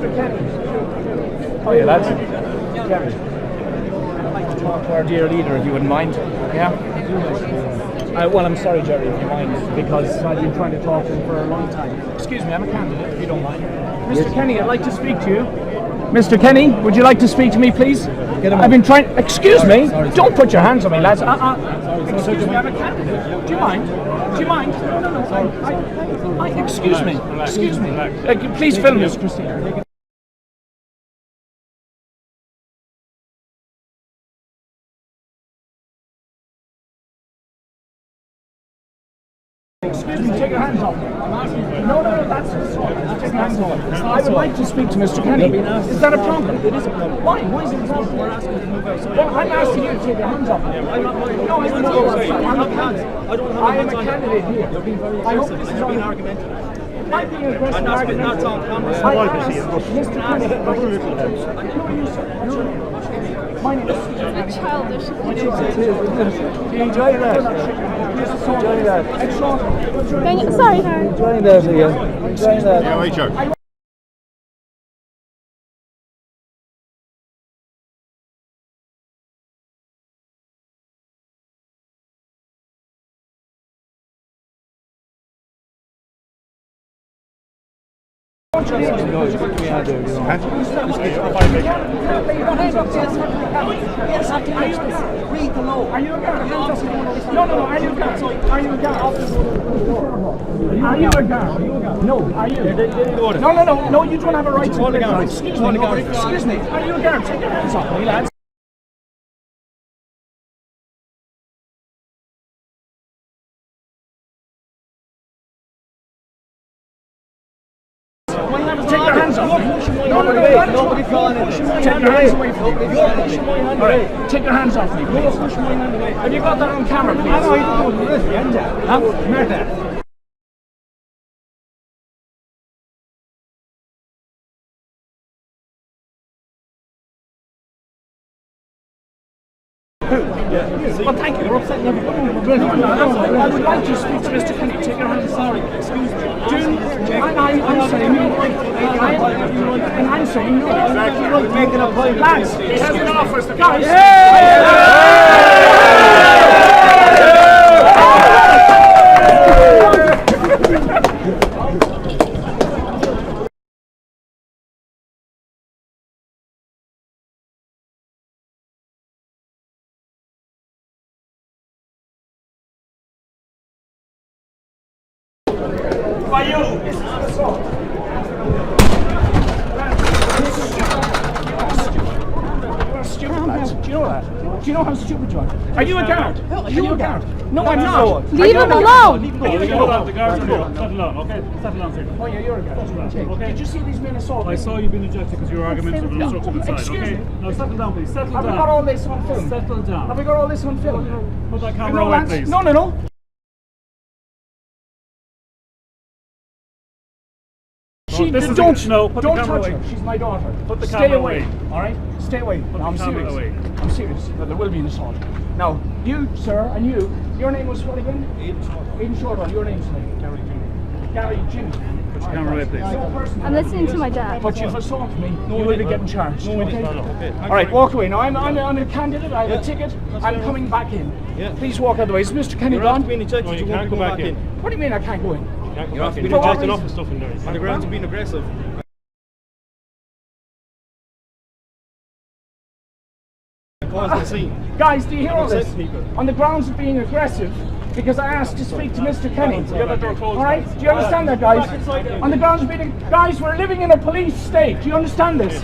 Mr. Kenny. Oh yeah, lads. Jerry. I'd like to talk to our dear leader, if you wouldn't mind. Yeah? Well, I'm sorry, Jerry, if you mind, because I've been trying to talk to him for a long time. Excuse me, I'm a candidate, if you don't mind. Mr. Kenny, I'd like to speak to you. Mr. Kenny, would you like to speak to me, please? I've been trying... Excuse me! Don't put your hands on me, lads. Excuse me, I'm a candidate. Do you mind? Do you mind? No. Excuse me. Excuse me. Please film this, Christina. Excuse me, take your hands off. No, that's take your hands off. I would like to speak to Mr. Kenny. Is that a problem? It is a problem. Why? Why is it a problem? We're asking you to move outside. Well, I'm asking you to take your hands off. I'm not worried. No, I'm not worried. I am a candidate here. You're being very aggressive. You're being argumentative. I'm being aggressive and argumentative. That's on camera. Mr. Kenny, who are you, sir? My name is childish. Do you enjoy that? Enjoy that. Sorry. Enjoying that again. Enjoying that. Yeah, right, sure. Read the law. Are you a guard? No. Are you a guard? Are you a guard? Are you a guard? No. Are you? No. You don't have a right to the guard. Excuse me. Are you a guard? Take your hands off me, lads. Take your hands off me. Nobody calling it. Take your hands away from me. You're pushing my hand away. Take your hands off me, please. You're pushing my hand away. Have you got that on camera, please? I know you do this, Enda. Merda. Well, thank you. We're upsetting everybody. I would like to speak to Mr. Kenny. Take your hands. Sorry. Excuse me. I'm saying you're right. And I'm saying you're right. You're making a point. Lads, he has an office. Guys. By you! This is an assault. You're stupid, lads. Do you know that? Do you know how stupid you are? Are you a guard? Are you a guard? No, I'm not. Leave him alone. The guards are going. Settle down, okay? Settle down, sir. Oh yeah, you're a guard. Okay. Did you see these men assault? I saw you being ejected because you were argumentative and obstructive inside, Excuse okay? me. Now settle down, please. Settle down. Have we got all this on film? Settle down. Have we got all this on film? Put that camera away, please. No. Don't touch her. She's my daughter. Put the Stay camera away. away. All right? Stay away. Put No, I'm the camera serious. away. I'm serious. There will be an assault. Now, you, sir, and you, your name was what again? Aiden Shortwell. Your name's Gary Jimmy. Put the camera away, please. I'm listening to my dad. But you've assaulted me. You will be getting charged. Okay? All right, walk away. Now, I'm a candidate. I have a ticket. I'm coming back in. Please walk out of the way. Is Mr. Kenny gone? You can't go back in. What do you mean I can't go in? You have to be ejected off and stuff in there. On the grounds of being aggressive. Guys, do you hear all this? On the grounds of being aggressive, because I asked to speak to Mr. Kenny. Alright? Do you understand that, guys? On the grounds of being... Guys, we're living in a police state. Do you understand this?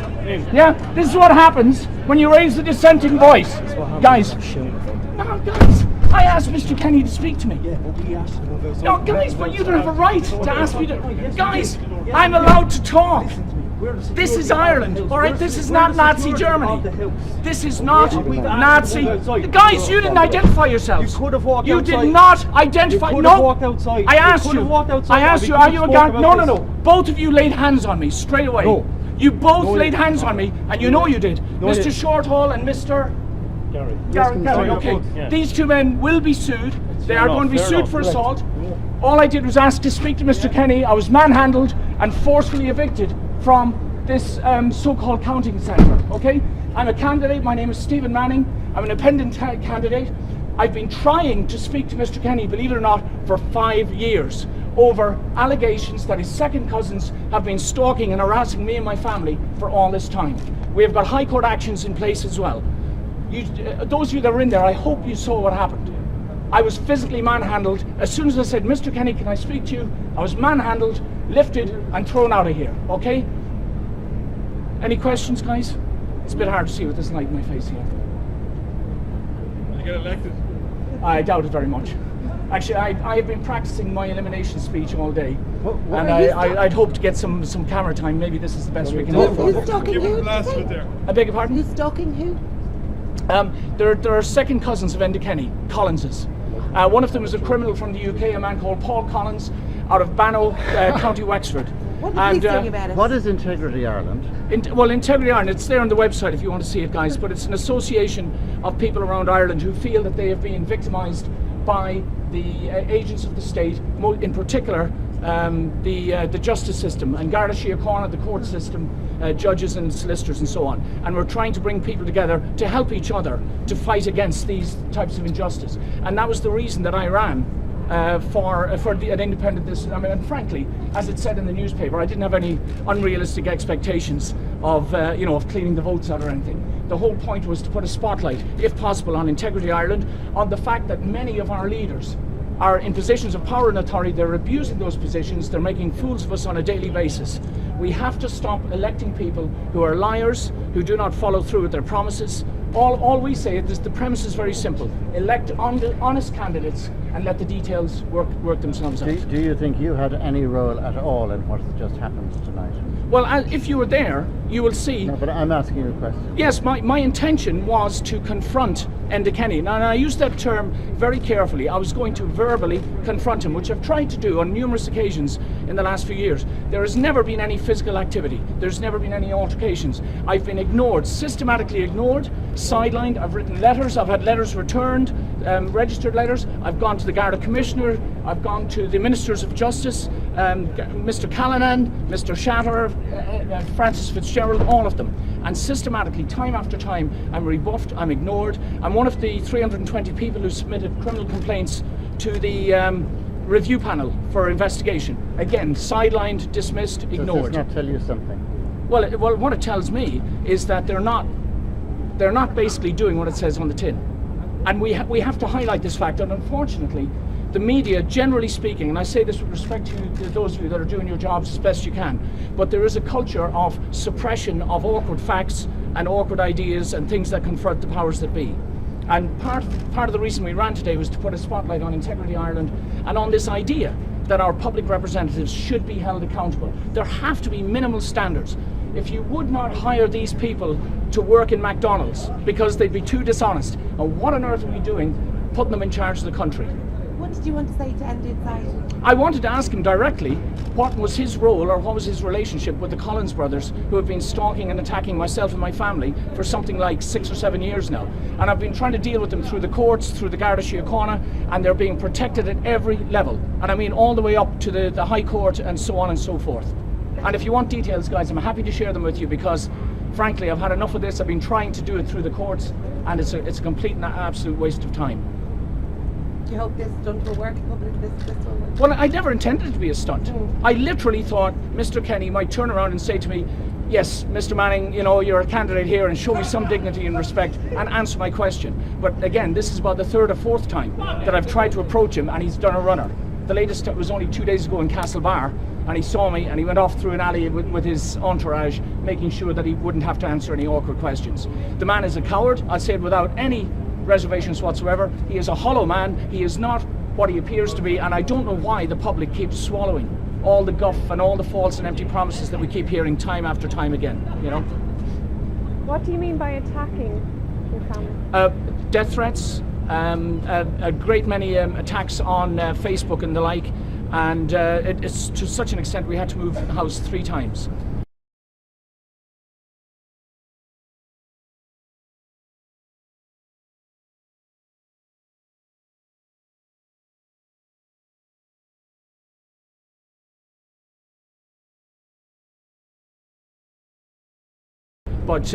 Yeah? This is what happens when you raise the dissenting voice. Guys. No, guys. I asked Mr. Kenny to speak to me. No, guys, but you don't have a right to ask me to... Guys, I'm allowed to talk. This is Ireland, alright? This is not Nazi Germany. This is not Nazi... Guys, you didn't identify yourselves. You did not identify... No, I asked you. I asked you, are you a guard? No. Both of you laid hands on me straight away. You both laid hands on me, and you know you did. Mr. Shorthall and Mr... Gary, okay. Yeah. These two men will be sued. They are going to be sued for assault. All I did was ask to speak to Mr. Kenny. I was manhandled and forcefully evicted from this so-called counting centre, okay? I'm a candidate, my name is Stephen Manning, I'm an independent candidate. I've been trying to speak to Mr. Kenny, believe it or not, for 5 years over allegations that his second cousins have been stalking and harassing me and my family for all this time. We have got High Court actions in place as well. Those of you that were in there, I hope you saw what happened. I was physically manhandled. As soon as I said, Mr. Kenny, can I speak to you? I was manhandled, lifted and thrown out of here, okay? Any questions, guys? It's a bit hard to see with this light in my face here. You get elected. I doubt it very much. Actually, I have been practicing my elimination speech all day. And I'd hope to get some camera time. Maybe this is the best we can hope for. Who's stalking Give who? him blast with there. I beg your pardon? Who's stalking who? There are second cousins of Enda Kenny, Collinses. One of them is a criminal from the UK, a man called Paul Collins, out of Banno, County Wexford. What are you saying about it? What is Integrity Ireland? Well, Integrity Ireland, it's there on the website if you want to see it, guys, but it's an association of people around Ireland who feel that they have been victimised by the agents of the state, in particular the justice system, and Garda Síochána, the court system, judges and solicitors and so on. And we're trying to bring people together to help each other to fight against these types of injustice. And that was the reason that I ran for an independent and frankly, as it said in the newspaper, I didn't have any unrealistic expectations of of cleaning the votes out or anything. The whole point was to put a spotlight, if possible, on Integrity Ireland, on the fact that many of our leaders are in positions of power and authority. They're abusing those positions. They're making fools of us on a daily basis. We have to stop electing people who are liars, who do not follow through with their promises. All we say is the premise is very simple. Elect honest candidates and let the details work themselves out. Do you think you had any role at all in what has just happened tonight? Well, if you were there, you will see. No, but I'm asking you a question. Yes, my intention was to confront Enda Kenny. Now, I used that term very carefully. I was going to verbally confront him, which I've tried to do on numerous occasions in the last few years. There has never been any physical activity. There's never been any altercations. I've been ignored, systematically ignored, sidelined. I've written letters. I've had letters returned, registered letters. I've gone to the Garda Commissioner. I've gone to the Ministers of Justice, Mr. Callanan, Mr. Shatter, Francis Fitzgerald, all of them. And systematically, time after time, I'm rebuffed, I'm ignored. I'm one of the 320 people who submitted criminal complaints to the review panel for investigation. Again, sidelined, dismissed, ignored. Does this not tell you something? Well, what it tells me is that they're not basically doing what it says on the tin. And we have to highlight this fact, and unfortunately, the media, generally speaking, and I say this with respect to those of you that are doing your jobs as best you can, but there is a culture of suppression of awkward facts and awkward ideas and things that confront the powers that be. And part of the reason we ran today was to put a spotlight on Integrity Ireland and on this idea that our public representatives should be held accountable. There have to be minimal standards. If you would not hire these people to work in McDonald's because they'd be too dishonest, and what on earth are we doing putting them in charge of the country? What did you want to say to end inside? I wanted to ask him directly what was his role or what was his relationship with the Collins brothers, who have been stalking and attacking myself and my family for something like 6 or 7 years now. And I've been trying to deal with them through the courts, through the Garda Síochána, and they're being protected at every level. And I mean all the way up to the High Court and so on and so forth. And if you want details, guys, I'm happy to share them with you because, frankly, I've had enough of this. I've been trying to do it through the courts, and it's a complete and absolute waste of time. Do you hope this stunt will work in public? This will work? Well, I never intended it to be a stunt. I literally thought Mr. Kenny might turn around and say to me, yes, Mr. Manning, you're a candidate here, and show me some dignity and respect and answer my question. But again, this is about the third or fourth time that I've tried to approach him and he's done a runner. The latest was only 2 days ago in Castlebar, and he saw me and he went off through an alley with his entourage, making sure that he wouldn't have to answer any awkward questions. The man is a coward. I say it without any reservations whatsoever. He is a hollow man. He is not what he appears to be, and I don't know why the public keeps swallowing all the guff and all the false and empty promises that we keep hearing time after time again, What do you mean by attacking your family? Death threats, a great many attacks on Facebook and the like, and it's to such an extent we had to move house 3 times. But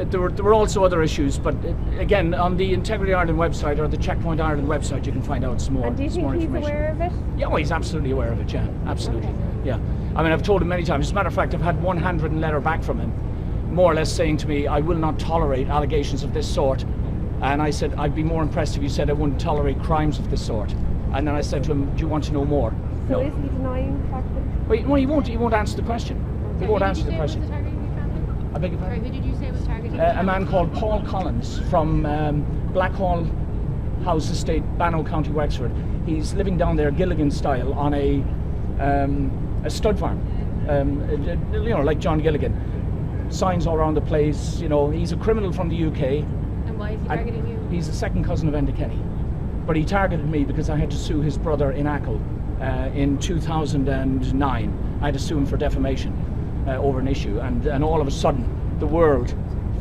there were also other issues. But again, on the Integrity Ireland website or the Checkpoint Ireland website, you can find out some more, And do you some more think he's information. aware of it? Yeah, well, he's absolutely aware of it, yeah, absolutely, yeah. I mean, I've told him many times. As a matter of fact, I've had one handwritten letter back from him, more or less saying to me, I will not tolerate allegations of this sort. And I said, I'd be more impressed if you said I wouldn't tolerate crimes of this sort. And then I said to him, do you want to know more? So No. is he denying the fact that... Well, he won't answer the question. He won't answer the question. I beg your Sorry, pardon? who did you say was targeting? A man called Paul Collins from Blackhall House Estate, Bannow, County Wexford. He's living down there Gilligan style on a stud farm, like John Gilligan. Signs all around the place. You know, he's a criminal from the UK. And why is he targeting you? He's the second cousin of Enda Kenny, but he targeted me because I had to sue his brother in Achill in 2009. I had to sue him for defamation over an issue, and all of a sudden the world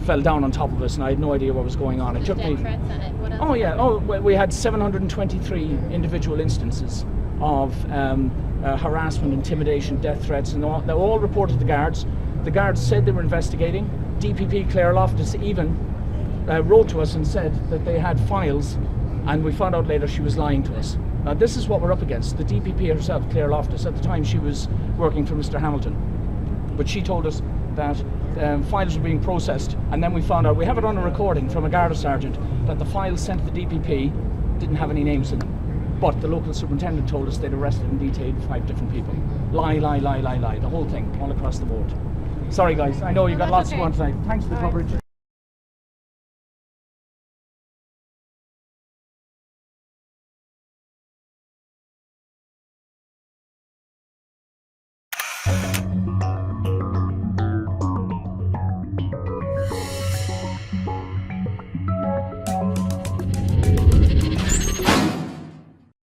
fell down on top of us, and I had no idea what was going on. It took me. Death threats on it. What else? Oh yeah. Oh, well, we had 723 individual instances of harassment, intimidation, death threats, and all. They were all reported to the guards. The guards said they were investigating. DPP Claire Loftus even wrote to us and said that they had files, and we found out later she was lying to us. Now this is what we're up against. The DPP herself, Claire Loftus, at the time she was working for Mr. Hamilton, but she told us that files were being processed, and then we found out, we have it on a recording from a Garda sergeant, that the files sent to the DPP didn't have any names in them. But the local superintendent told us they'd arrested and detained 5 different people. Lie, the whole thing, all across the board. Sorry guys, I know you've got that's lots okay. to go on tonight. Thanks for the coverage.